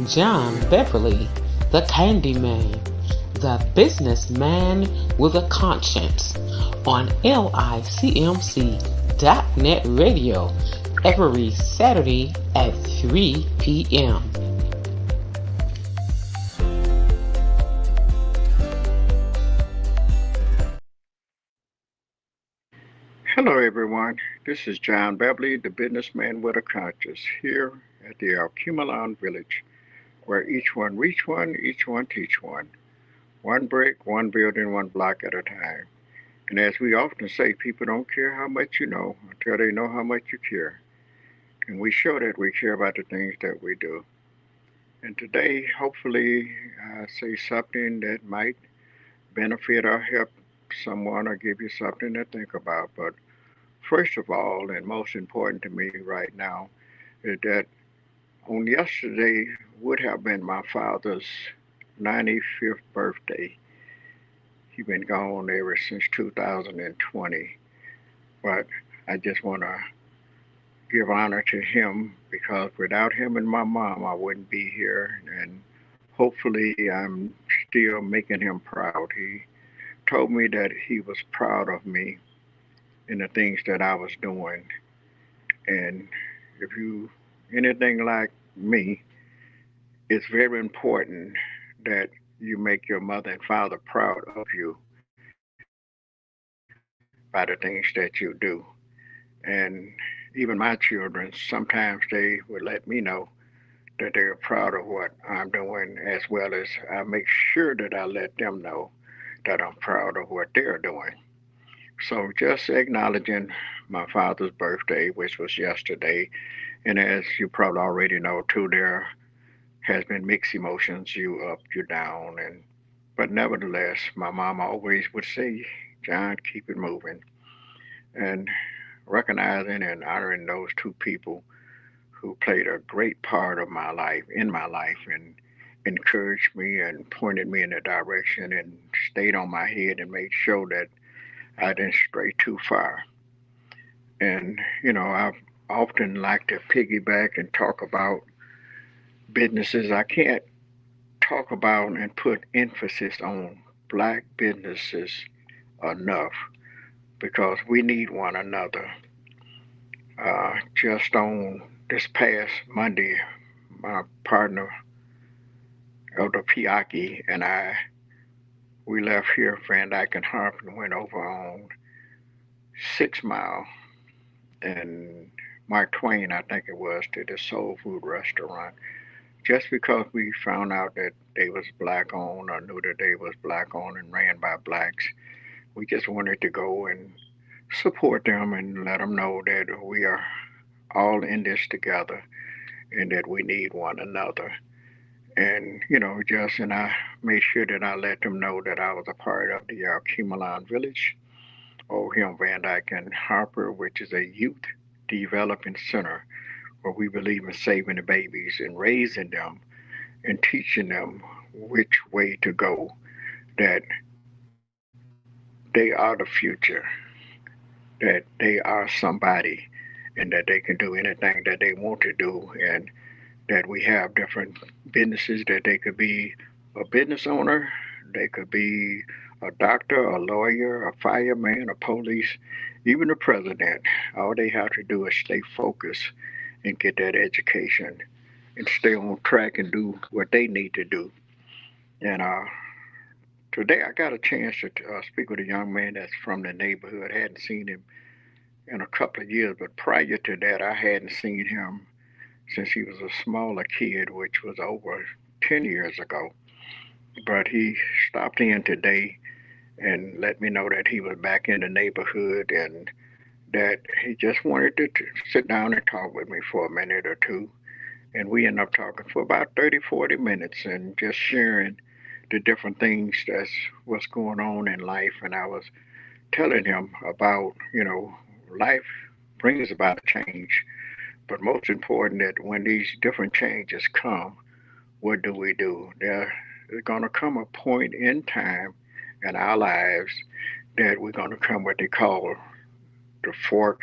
John Beverly, the Candyman, the businessman with a conscience, on LICMC.net radio every Saturday at 3 p.m. Hello, everyone. This is John Beverly, the businessman with a conscience, here at the Alcumalon Village, where each one reach one, each one teach one. One brick, one building, one block at a time. And as we often say, people don't care how much you know until they know how much you care. And we show that we care about the things that we do. And today, hopefully, I say something that might benefit or help someone or give you something to think about. But first of all, and most important to me right now, is that on yesterday would have been my father's 95th birthday. He's been gone ever since 2020, but I just want to give honor to him because without him and my mom, I wouldn't be here, and hopefully I'm still making him proud. He told me that he was proud of me and the things that I was doing. And if you anything like me, it's very important that you make your mother and father proud of you by the things that you do. And even my children, sometimes they would let me know that they're proud of what I'm doing, as well as I make sure that I let them know that I'm proud of what they're doing. So just acknowledging my father's birthday, which was yesterday, and as you probably already know too, there has been mixed emotions, you up, you down, and but nevertheless, my mom always would say, John, keep it moving. And recognizing and honoring those two people who played a great part of my life, in my life, and encouraged me and pointed me in a direction and stayed on my head and made sure that I didn't stray too far. And, I often like to piggyback and talk about businesses. I can't talk about and put emphasis on black businesses enough because we need one another. Just on this past Monday, my partner, Elder Piaki, and we left here, Van Dyke and Harp, and went over on 6 Mile and Mark Twain, I think it was, to the soul food restaurant. Just because we found out that they was black owned or knew that they was black owned and ran by blacks, we just wanted to go and support them and let them know that we are all in this together and that we need one another. And, just and I made sure that I let them know that I was a part of the Kimalon Village over here on Van Dyke and Harper, which is a youth development center where we believe in saving the babies and raising them and teaching them which way to go, that they are the future, that they are somebody, and that they can do anything that they want to do, and that we have different businesses that they could be a business owner, they could be a doctor, a lawyer, a fireman, a police, even the president. All they have to do is stay focused and get that education and stay on track and do what they need to do. And today I got a chance to speak with a young man that's from the neighborhood. I hadn't seen him in a couple of years, but prior to that, I hadn't seen him since he was a smaller kid, which was over 10 years ago. But he stopped in today and let me know that he was back in the neighborhood and that he just wanted to sit down and talk with me for a minute or two. And we ended up talking for about 30, 40 minutes and just sharing the different things that's what's going on in life. And I was telling him about, life brings about change. But most important that when these different changes come, what do we do? There's going to come a point in time in our lives that we're going to come what they call the fork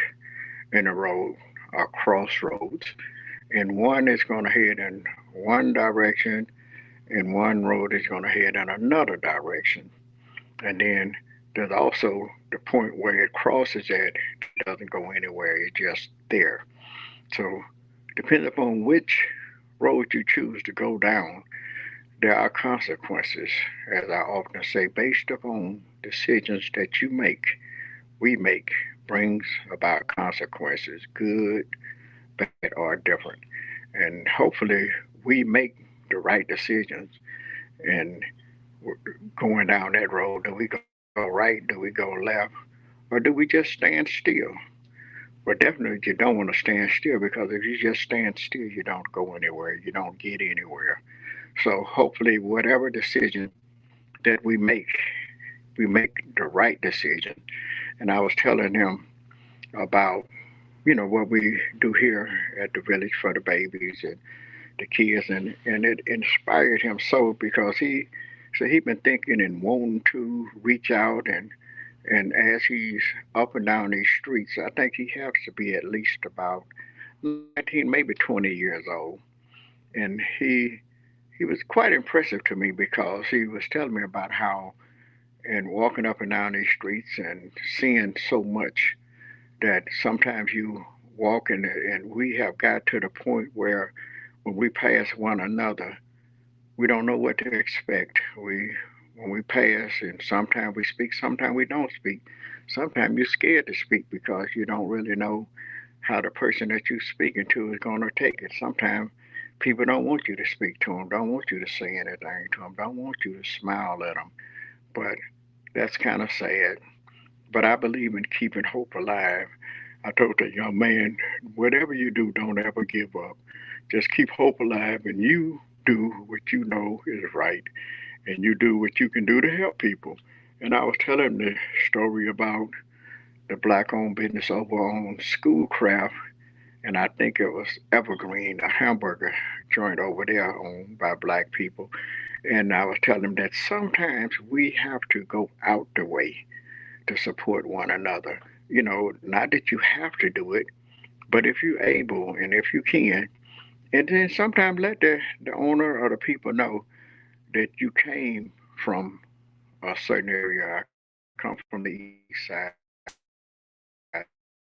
in the road or crossroads. And one is going to head in one direction, and one road is going to head in another direction. And then there's also the point where it crosses at that doesn't go anywhere, it's just there. So, depending upon which road you choose to go down, there are consequences, as I often say, based upon decisions that you make, we make, brings about consequences, good, bad, or different. And hopefully, we make the right decisions and going down that road. Do we go right? Do we go left? Or do we just stand still? But definitely, you don't want to stand still because if you just stand still, you don't go anywhere. You don't get anywhere. So hopefully, whatever decision that we make the right decision. And I was telling him about what we do here at the village for the babies and the kids, and it inspired him so because he so he been thinking and wanting to reach out and as he's up and down these streets, I think he has to be at least about 19, maybe 20 years old, and he was quite impressive to me because he was telling me about how and walking up and down these streets and seeing so much that sometimes you walk and we have got to the point where when we pass one another, we don't know what to expect. We when we pass, and sometimes we speak, sometimes we don't speak. Sometimes you're scared to speak because you don't really know how the person that you're speaking to is going to take it. Sometimes people don't want you to speak to them, don't want you to say anything to them, don't want you to smile at them. But that's kind of sad. But I believe in keeping hope alive. I told the young man, whatever you do, don't ever give up. Just keep hope alive, and you do what you know is right, and you do what you can do to help people. And I was telling him the story about the black-owned business over on Schoolcraft, and I think it was Evergreen, a hamburger joint over there owned by black people. And I was telling him that sometimes we have to go out the way to support one another. Not that you have to do it, but if you're able and if you can, and then sometimes let the owner or the people know that you came from a certain area. I come from the east side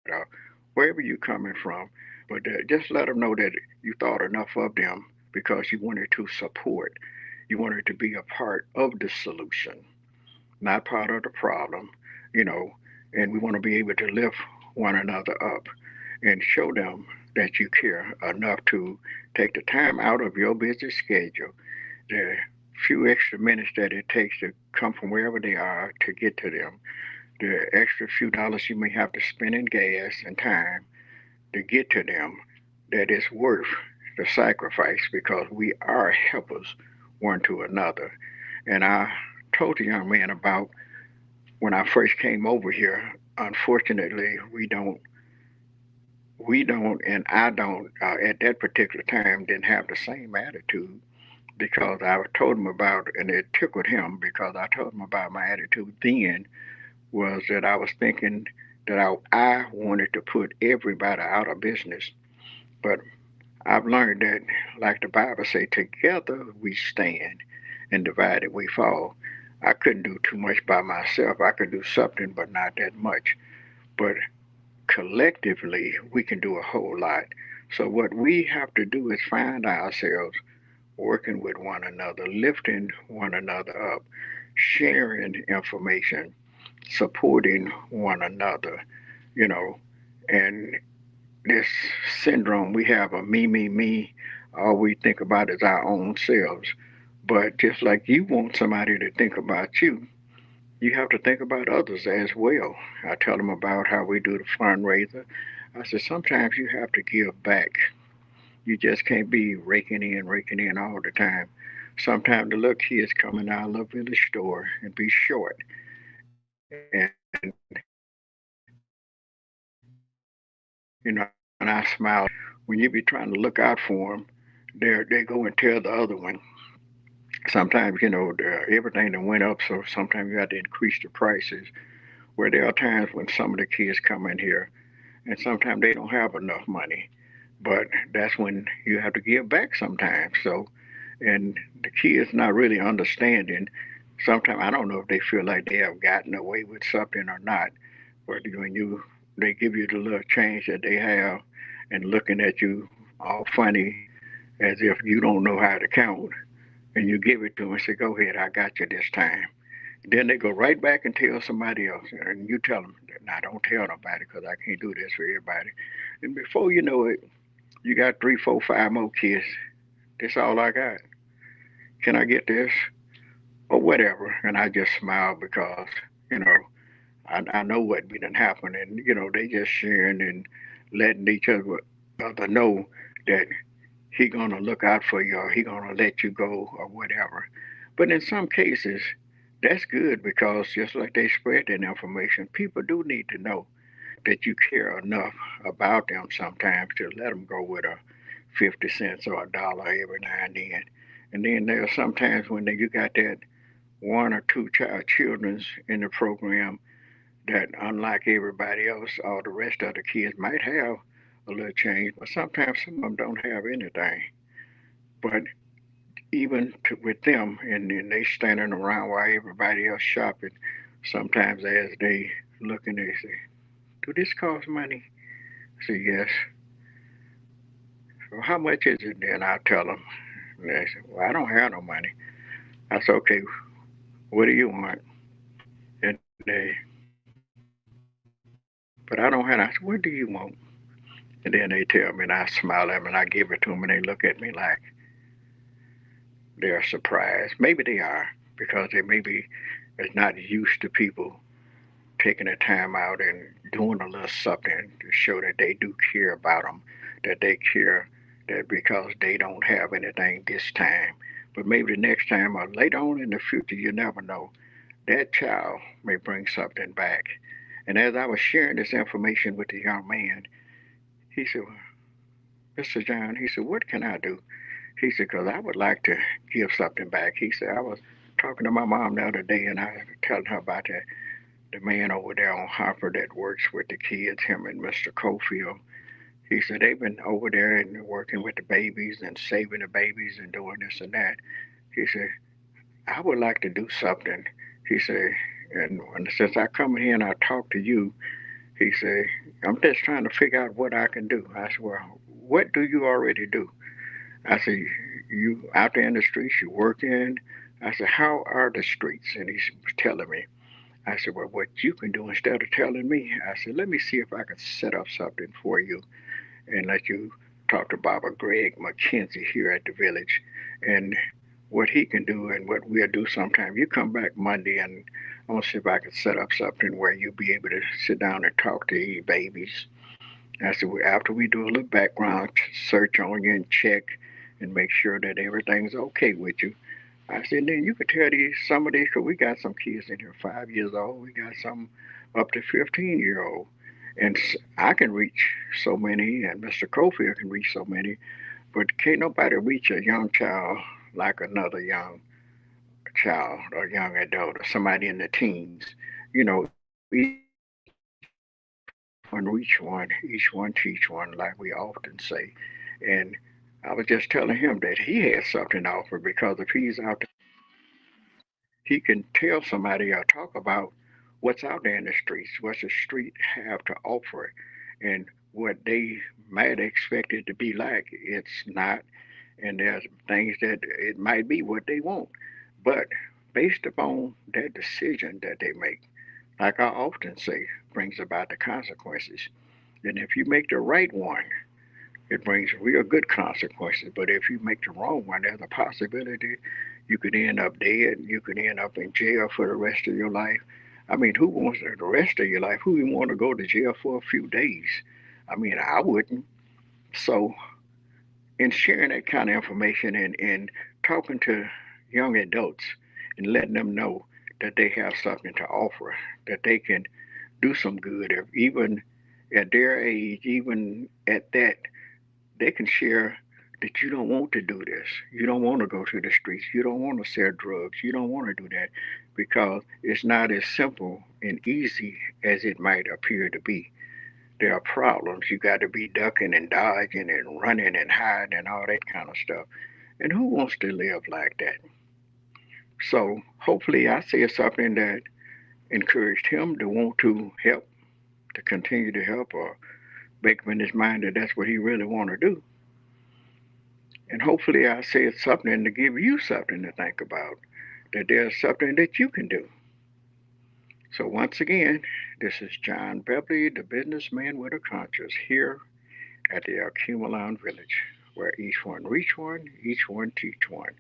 or wherever you're coming from, but just let them know that you thought enough of them because you wanted to support, you wanted to be a part of the solution, not part of the problem, you know, and we want to be able to lift one another up and show them that you care enough to take the time out of your busy schedule, the few extra minutes that it takes to come from wherever they are to get to them, the extra few dollars you may have to spend in gas and time to get to them, that is worth the sacrifice because we are helpers one to another. And I told the young man about when I first came over here. Unfortunately, we don't, and I don't at that particular time didn't have the same attitude because I told him about, and it tickled him because I told him about my attitude then was that I was thinking that I wanted to put everybody out of business. But I've learned that, like the Bible say, together we stand and divided we fall. I couldn't do too much by myself. I could do something, but not that much. But collectively, we can do a whole lot. So what we have to do is find ourselves working with one another, lifting one another up, sharing information, supporting one another, you know, and this syndrome we have of me, all we think about is our own selves. But just like you want somebody to think about you have to think about others as well. I tell them about how we do the fundraiser. I said sometimes you have to give back. You just can't be raking in all the time. Sometimes the little kids come in our little village store and be short. And I smile at them. When you be trying to look out for them, they go and tell the other one. Sometimes everything that went up, so sometimes you have to increase the prices. Where there are times when some of the kids come in here, and sometimes they don't have enough money. but that's when you have to give back sometimes. So, and the kids not really understanding. Sometimes I don't know if they feel like they have gotten away with something or not. But when you they give you the little change that they have, and looking at you all funny as if you don't know how to count, and you give it to them and say, "Go ahead, I got you this time." Then they go right back and tell somebody else, and you tell them, "Now don't tell nobody because I can't do this for everybody." And before you know it, you got three, four, five more kids. That's all I got. Can I get this or whatever? And I just smile because you know I know what be done happen, and they just sharing and letting each other know that he gonna look out for you or he gonna let you go or whatever. But in some cases, that's good because just like they spread that information, people do need to know that you care enough about them sometimes to let them go with a 50 cents or a dollar every now and then. And then there are sometimes when you got that one or two children's in the program that unlike everybody else, all the rest of the kids might have a little change, but sometimes some of them don't have anything. But even with them, and they standing around while everybody else shopping, sometimes as they look and they say, "Do this cost money?" I say, "Yes." "So how much is it?" Then I tell them. And they say, "Well, I don't have no money." I say, "Okay, what do you want?" And but I don't have. I said, "What do you want?" And then they tell me, and I smile at them, and I give it to them, and they look at me like they're surprised. Maybe they are because they maybe is not used to people taking the time out and doing a little something to show that they do care about them, that they care that because they don't have anything this time. But maybe the next time or later on in the future, you never know. That child may bring something back. And as I was sharing this information with the young man, he said, well, "Mr. John," he said, "what can I do?" He said, "Because I would like to give something back." He said, "I was talking to my mom the other day and I was telling her about the man over there on Harper that works with the kids, him and Mr. Cofield." He said, "They've been over there and working with the babies and saving the babies and doing this and that." He said, "I would like to do something." He said, "And since I come here and I talk to you," he said, "I'm just trying to figure out what I can do." I said, "Well, what do you already do?" I said, "You out there in the streets, you working?" I said, "How are the streets?" And he was telling me. I said, "Well, what you can do instead of telling me," I said, "let me see if I can set up something for you and let you talk to Baba Greg McKenzie here at the village and what he can do and what we'll do sometime. You come back Monday and I'm going to see if I can set up something where you'll be able to sit down and talk to your babies." I said, "Well, after we do a little background search on you and check and make sure that everything's okay with you." I said, "Then you could tell these some of these, because we got some kids in here 5 years old. We got some up to 15-year old. And I can reach so many, and Mr. Cofield can reach so many, but can't nobody reach a young child like another young child or young adult or somebody in the teens. Each one reach one, each one teach one, like we often say. And I was just telling him that he had something to offer because if he's out there in the streets, he can tell somebody or talk about what's out there in the streets, what the street have to offer, and what they might expect it to be like. It's not, and there's things that it might be what they want, but based upon that decision that they make, like I often say, brings about the consequences. And if you make the right one, it brings real good consequences. But if you make the wrong one, there's a possibility you could end up dead. You could end up in jail for the rest of your life. I mean, who wants the rest of your life? Who even want to go to jail for a few days? I mean, I wouldn't. So, in sharing that kind of information and talking to young adults and letting them know that they have something to offer, that they can do some good, if even at their age, even at that, they can share that you don't want to do this. You don't want to go to the streets. You don't want to sell drugs. You don't want to do that because it's not as simple and easy as it might appear to be. there are problems. You got to be ducking and dodging and running and hiding and all that kind of stuff. And who wants to live like that? So hopefully I said something that encouraged him to want to help, to continue to help, or make him in his mind that that's what he really want to do. And hopefully I said something to give you something to think about, that there's something that you can do. So once again, this is John Beverly, the businessman with a conscience, here at the Accumulan Village, where each one reach one, each one teach one.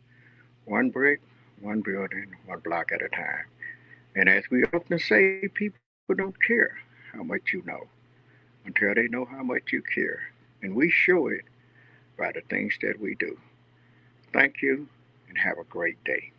One brick, one building, one block at a time. And as we often say, people don't care how much you know until they know how much you care. And we show it by the things that we do. Thank you and have a great day.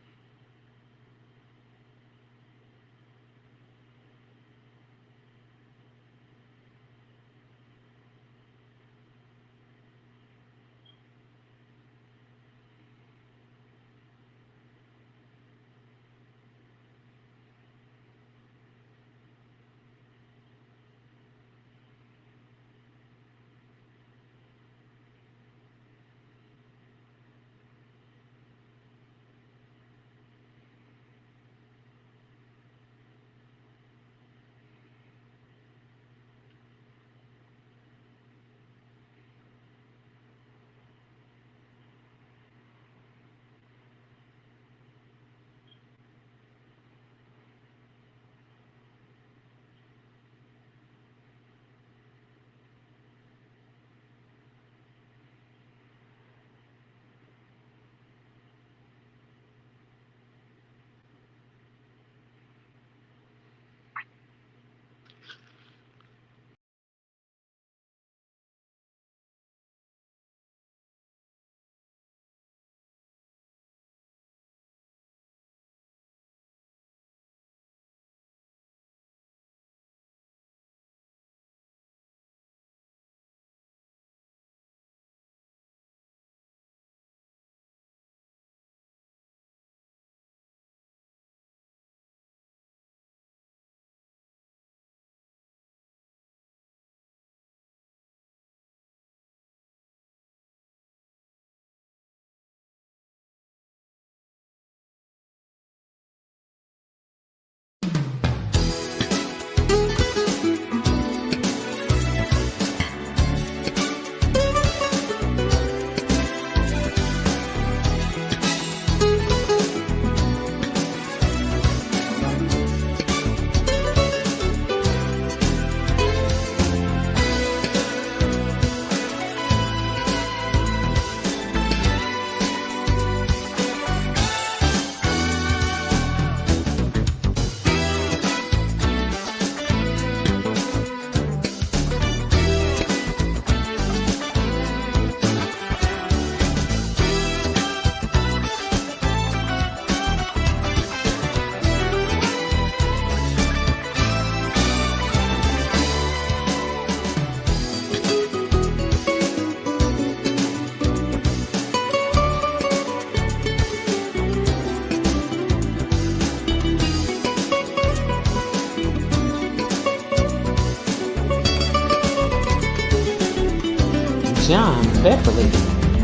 John Beverly,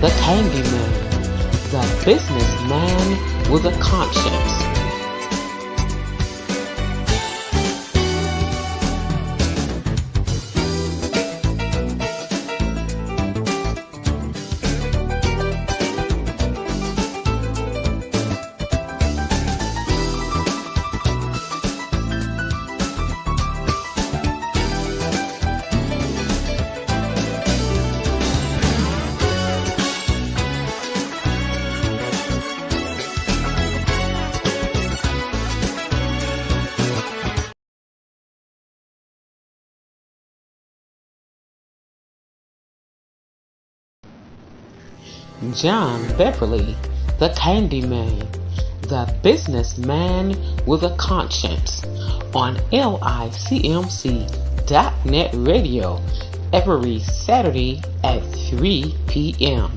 the Candyman, the businessman with a conscience. John Beverly, the Candyman, the businessman with a conscience, on LICMC.net radio every Saturday at 3 p.m.